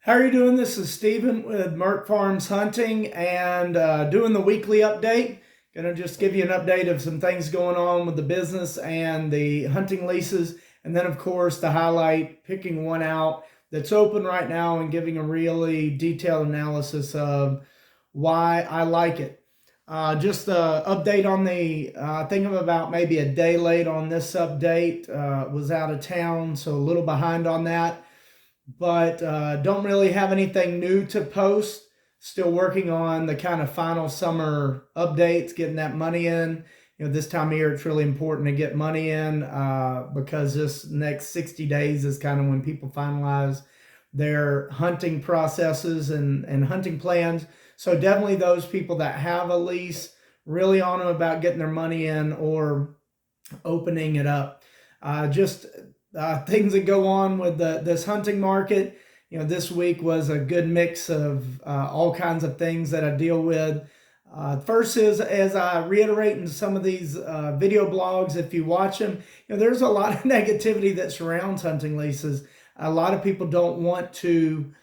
How are you doing? This is Steven with Merk Farms Hunting and doing the weekly update. Gonna just give you an update of some things going on with the business and the hunting leases. And then of course the highlight, picking one out that's open right now and giving a really detailed analysis of why I like it. Just an update on I think I'm about maybe a day late on this update. Was out of town, so a little behind on that, but don't really have anything new to post. Still working on the kind of final summer updates, getting that money in. This time of year, it's really important to get money in because this next 60 days is kind of when people finalize their hunting processes and hunting plans. So definitely those people that have a lease, really on them about getting their money in or opening it up. Just things that go on with this hunting market. This week was a good mix of all kinds of things that I deal with. First is, as I reiterate in some of these video blogs, if you watch them, there's a lot of negativity that surrounds hunting leases. A lot of people don't want to,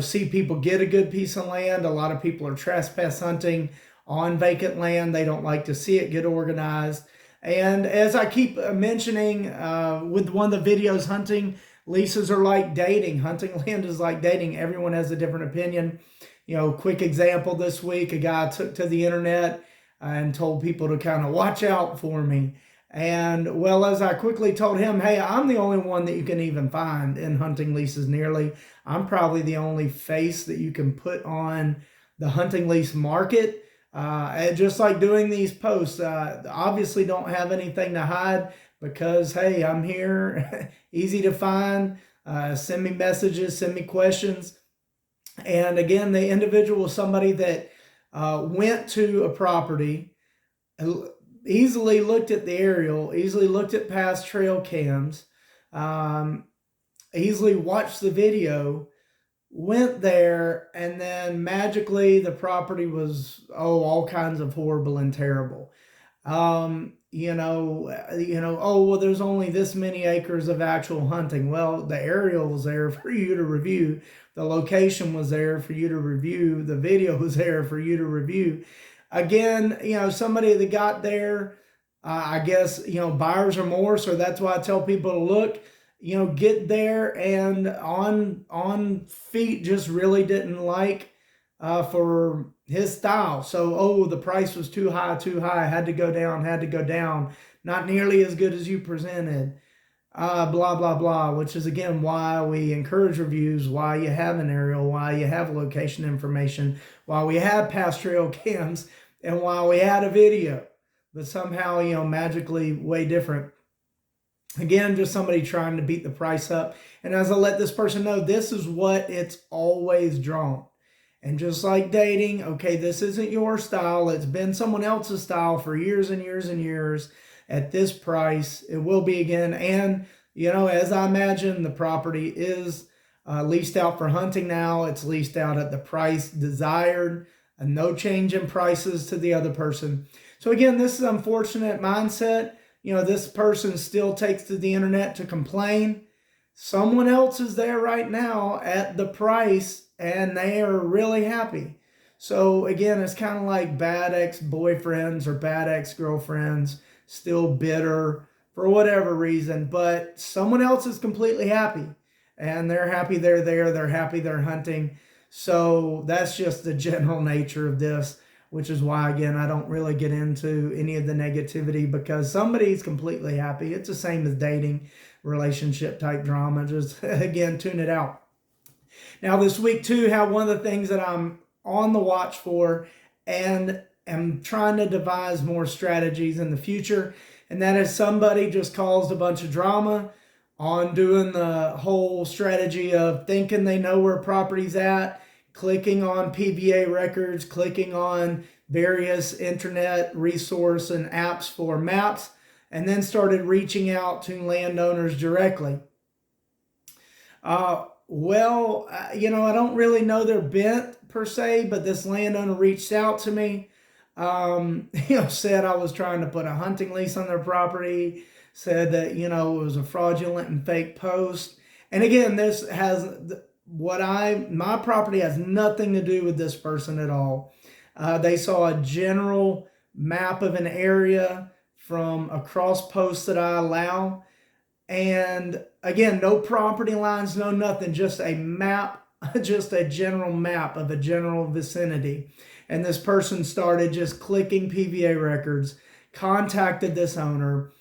see people get a good piece of land. A lot of people are trespass hunting on vacant land. They don't like to see it get organized. And as I keep mentioning with one of the videos, hunting leases are like dating. Hunting land is like dating. Everyone has a different opinion. Quick example this week, a guy took to the internet and told people to kind of watch out for me. And well, as I quickly told him, hey, I'm the only one that you can even find in hunting leases nearly. I'm probably the only face that you can put on the hunting lease market. And just like doing these posts, obviously don't have anything to hide because, hey, I'm here, easy to find. Send me messages, send me questions. And again, the individual was somebody that went to a property, easily looked at the aerial, easily looked at past trail cams, easily watched the video, went there, and then magically the property was all kinds of horrible and terrible. Oh, well, there's only this many acres of actual hunting. Well, the aerial was there for you to review, the location was there for you to review, the video was there for you to review. Again, somebody that got there, I guess, buyer's remorse, so that's why I tell people to look. Get there and on feet just really didn't like for his style. So, the price was too high, had to go down, not nearly as good as you presented, blah, blah, blah, which is, again, why we encourage reviews, why you have an aerial, why you have location information, why we have past trail cams, and why we had a video, but somehow, magically way different. Again, just somebody trying to beat the price up. And as I let this person know, this is what it's always drawn. And just like dating, okay, this isn't your style. It's been someone else's style for years and years and years. At this price, it will be again. And, as I imagine, the property is leased out for hunting now. It's leased out at the price desired, and no change in prices to the other person. So again, this is an unfortunate mindset. This person still takes to the internet to complain. Someone else is there right now at the price and they are really happy. So again, it's kind of like bad ex-boyfriends or bad ex-girlfriends, still bitter for whatever reason, but someone else is completely happy and they're happy they're there. They're happy they're hunting. So that's just the general nature of this, which is why, again, I don't really get into any of the negativity because somebody's completely happy. It's the same as dating, relationship type drama. Just, again, tune it out. Now, this week, too, have one of the things that I'm on the watch for and am trying to devise more strategies in the future, and that is somebody just caused a bunch of drama on doing the whole strategy of thinking they know where property's at, clicking on PVA records, clicking on various internet resource and apps for maps, and then started reaching out to landowners directly. I don't really know their bent per se, but this landowner reached out to me, said I was trying to put a hunting lease on their property, said that, it was a fraudulent and fake post. And again, this has my property has nothing to do with this person at all. They saw a general map of an area from a cross post that I allow. And again, no property lines, no nothing, just a map, just a general map of a general vicinity. And this person started just clicking PVA records, contacted this owner.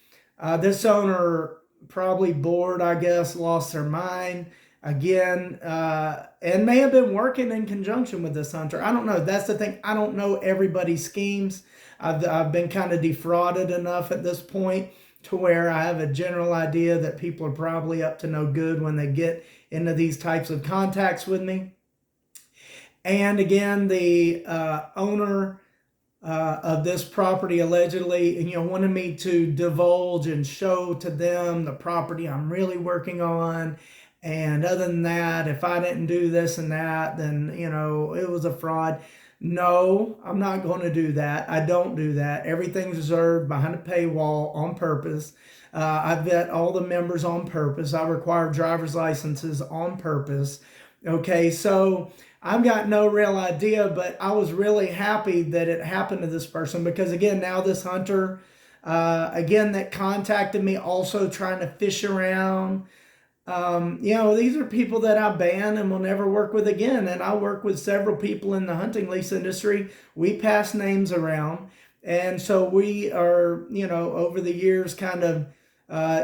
This owner, probably bored, I guess, lost their mind again, and may have been working in conjunction with this hunter. I don't know. That's the thing. I don't know everybody's schemes. I've been kind of defrauded enough at this point to where I have a general idea that people are probably up to no good when they get into these types of contacts with me. And again, the owner of this property allegedly, wanted me to divulge and show to them the property I'm really working on. And other than that, if I didn't do this and that, then, it was a fraud. No, I'm not going to do that. I don't do that. Everything's reserved behind a paywall on purpose. I vet all the members on purpose. I require driver's licenses on purpose. Okay, so I've got no real idea, but I was really happy that it happened to this person because, again, now this hunter, that contacted me, also trying to fish around. These are people that I ban and will never work with again. And I work with several people in the hunting lease industry. We pass names around. And so we are, over the years kind of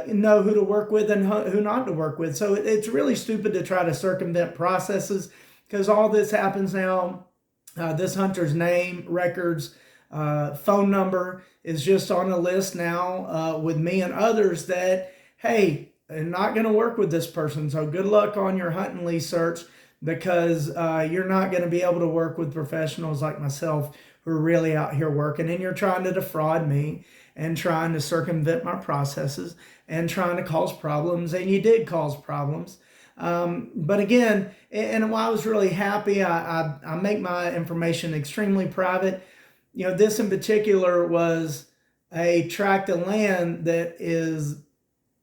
know who to work with and who not to work with. So it's really stupid to try to circumvent processes because all this happens now. This hunter's name, records, phone number is just on a list now with me and others that, hey, I'm not going to work with this person. So good luck on your hunting lease search because you're not going to be able to work with professionals like myself who are really out here working. And you're trying to defraud me and trying to circumvent my processes and trying to cause problems. And you did cause problems. But again, and while I was really happy, I make my information extremely private. This in particular was a tract of land that is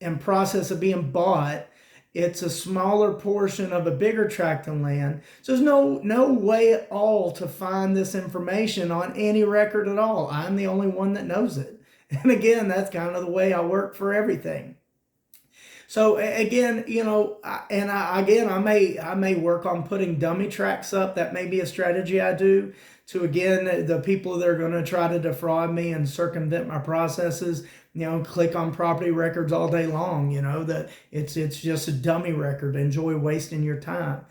in process of being bought. It's a smaller portion of a bigger tract of land. So there's no way at all to find this information on any record at all. I'm the only one that knows it. And again, that's kind of the way I work for everything. So again, I may work on putting dummy tracks up. That may be a strategy I do to, again, the people that are going to try to defraud me and circumvent my processes, click on property records all day long, that it's just a dummy record. Enjoy wasting your time.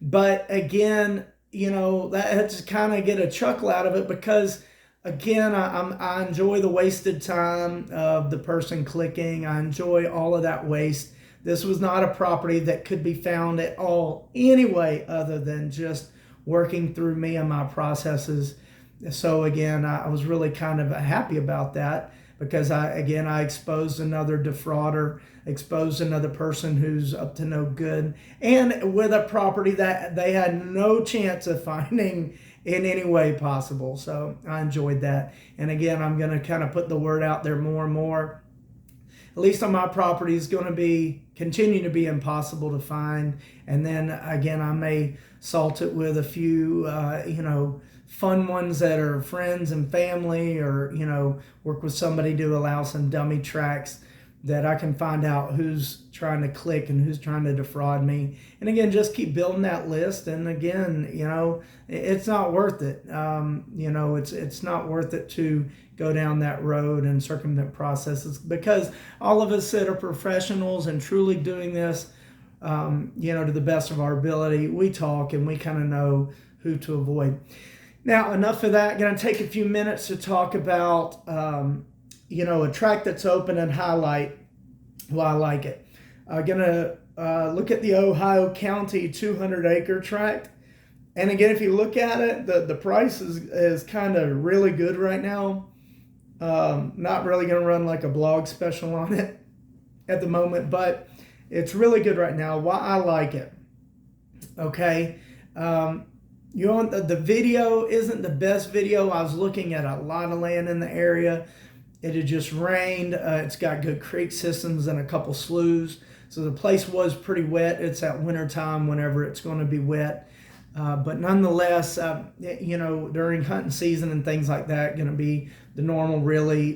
But again, that's kind of get a chuckle out of it because, again, I enjoy the wasted time of the person clicking. I enjoy all of that waste. This was not a property that could be found at all anyway other than just working through me and my processes. So again, I was really kind of happy about that because I exposed another defrauder, exposed another person who's up to no good, and with a property that they had no chance of finding in any way possible. So I enjoyed that. And again, I'm going to kind of put the word out there more and more. At least on my property is going to continue to be impossible to find. And then again, I may salt it with a few, fun ones that are friends and family, or, work with somebody to allow some dummy tracks that I can find out who's trying to click and who's trying to defraud me. And again, just keep building that list. And again, it's not worth it. It's not worth it to go down that road and circumvent processes because all of us that are professionals and truly doing this, to the best of our ability, we talk and we kind of know who to avoid. Now, enough of that. I'm going to take a few minutes to talk about, a tract that's open and highlight why I like it. I'm going to look at the Ohio County 200-acre tract. And again, if you look at it, the price is kind of really good right now. Not really going to run like a blog special on it at the moment, but it's really good right now. Why I like it. Okay. The video isn't the best video. I was looking at a lot of land in the area. It had just rained. It's got good creek systems and a couple sloughs. So the place was pretty wet. It's at winter time whenever it's going to be wet. But nonetheless, during hunting season and things like that, going to be the normal, really,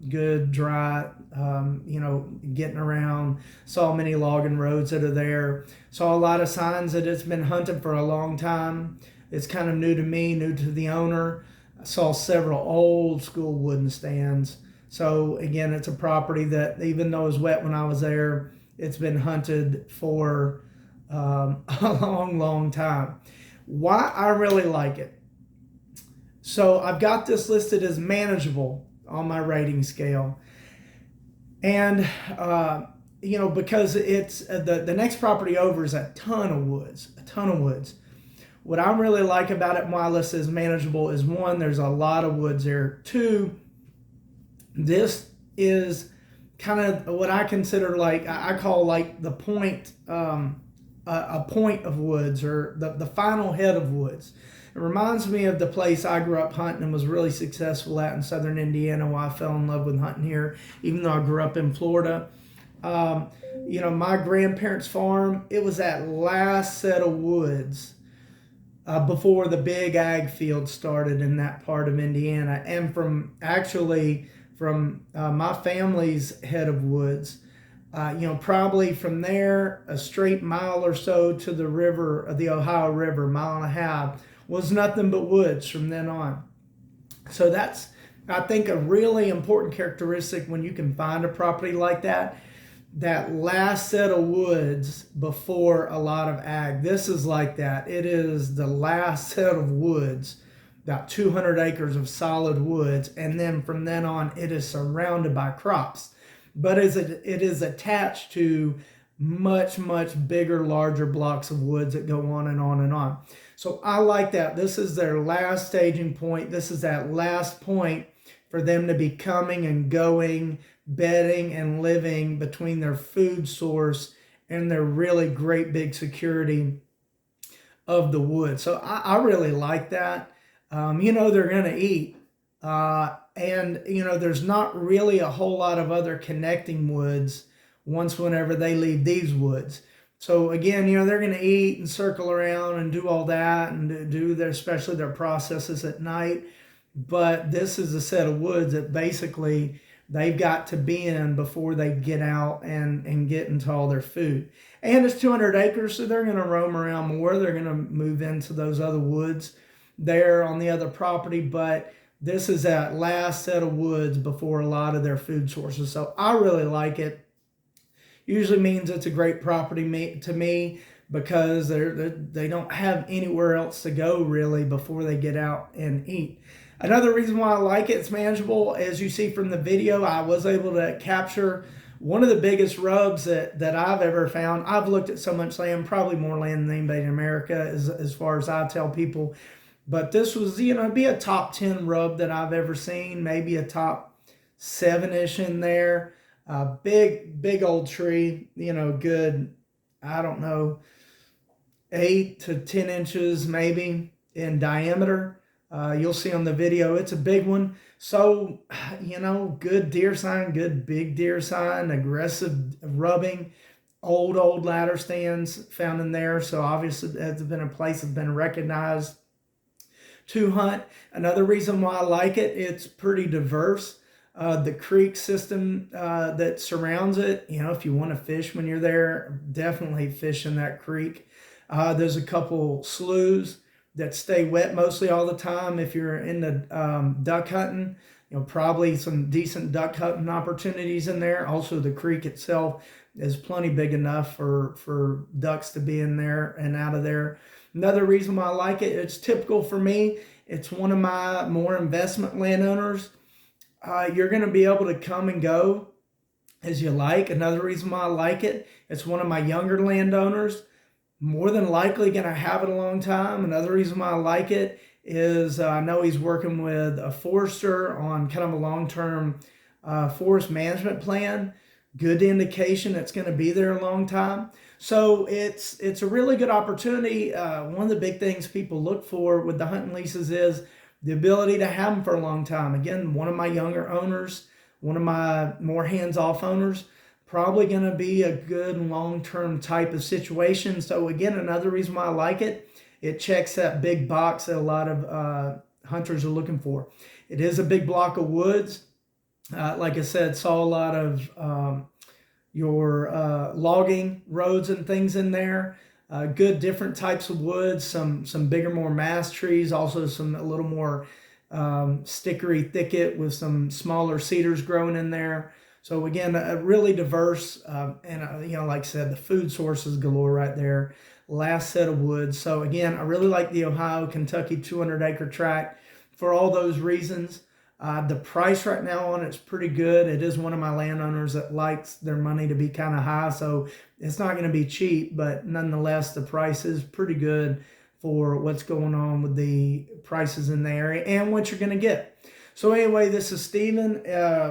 good, dry, getting around. Saw many logging roads that are there. Saw a lot of signs that it's been hunted for a long time. It's kind of new to me, new to the owner. I saw several old school wooden stands. So again, it's a property that, even though it was wet when I was there, it's been hunted for a long time. Why I really like it. So I've got this listed as manageable on my rating scale. And, because it's the next property over is a ton of woods. What I really like about it, why I list it as manageable, is one, there's a lot of woods there. Two, this is kind of what I consider I call the point, a point of woods, or the final head of woods. It reminds me of the place I grew up hunting and was really successful at in southern Indiana, why I fell in love with hunting here, even though I grew up in Florida. My grandparents' farm, it was that last set of woods before the big ag field started in that part of Indiana. And from my family's head of woods, probably from there, a straight mile or so to the river, the Ohio River, mile and a half, was nothing but woods from then on. So that's, I think, a really important characteristic when you can find a property like that. That last set of woods before a lot of ag. This is like that. It is the last set of woods, about 200 acres of solid woods, and then from then on, it is surrounded by crops. But it is attached to much bigger, larger blocks of woods that go on and on and on. So I like that. This is their last staging point. This is that last point for them to be coming and going, bedding and living between their food source and their really great big security of the wood. So I really like that. They're going to eat. There's not really a whole lot of other connecting woods whenever they leave these woods. So again, they're going to eat and circle around and do all that and do especially their processes at night. But this is a set of woods that basically they've got to be in before they get out and get into all their food. And it's 200 acres, so they're going to roam around more. They're going to move into those other woods there on the other property. But this is that last set of woods before a lot of their food sources. So I really like it. Usually means it's a great property to me, because they don't have anywhere else to go really before they get out and eat. Another reason why I like it, it's manageable. As you see from the video, I was able to capture one of the biggest rubs that I've ever found. I've looked at so much land, probably more land than anybody in America as far as I tell people. But this was, it'd be a top 10 rub that I've ever seen, maybe a top 7-ish in there. Big old tree, good, I don't know, 8 to 10 inches maybe in diameter. You'll see on the video, it's a big one. So, good deer sign, good big deer sign, aggressive rubbing, old ladder stands found in there. So obviously it's been a place that's been recognized to hunt. Another reason why I like it, it's pretty diverse. The creek system that surrounds it, if you want to fish when you're there, definitely fish in that creek. There's a couple sloughs that stay wet mostly all the time. If you're into duck hunting, probably some decent duck hunting opportunities in there. Also, the creek itself is plenty big enough for ducks to be in there and out of there. Another reason why I like it, it's typical for me. It's one of my more investment landowners. You're going to be able to come and go as you like. Another reason why I like it, it's one of my younger landowners. More than likely going to have it a long time. Another reason why I like it is I know he's working with a forester on kind of a long-term forest management plan. Good indication it's going to be there a long time. So it's a really good opportunity. One of the big things people look for with the hunting leases is the ability to have them for a long time. Again, one of my younger owners, one of my more hands-off owners, probably going to be a good long-term type of situation. So again, another reason why I like it, it checks that big box that a lot of hunters are looking for. It is a big block of woods. Like I said, saw a lot of your logging roads and things in there. Good different types of woods, some bigger, more mass trees, also some a little more stickery thicket with some smaller cedars growing in there. So again, a really diverse and you know, like I said, the food sources galore right there. Last set of woods. So again, I really like the Ohio Kentucky 200-acre tract for all those reasons. The price right now on it's pretty good. It is one of my landowners that likes their money to be kind of high, so it's not going to be cheap, but nonetheless, the price is pretty good for what's going on with the prices in the area and what you're going to get. So anyway, this is Steven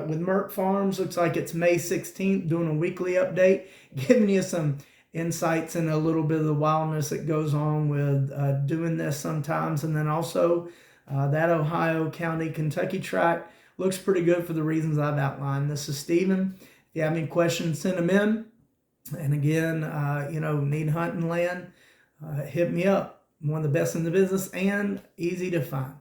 with Merk Farms. Looks like it's May 16th, doing a weekly update, giving you some insights and a little bit of the wildness that goes on with doing this sometimes, and then also that Ohio County Kentucky tract looks pretty good for the reasons I've outlined. This is Steven. If you have any questions, send them in. And again, you know, need hunting land, hit me up. I'm one of the best in the business and easy to find.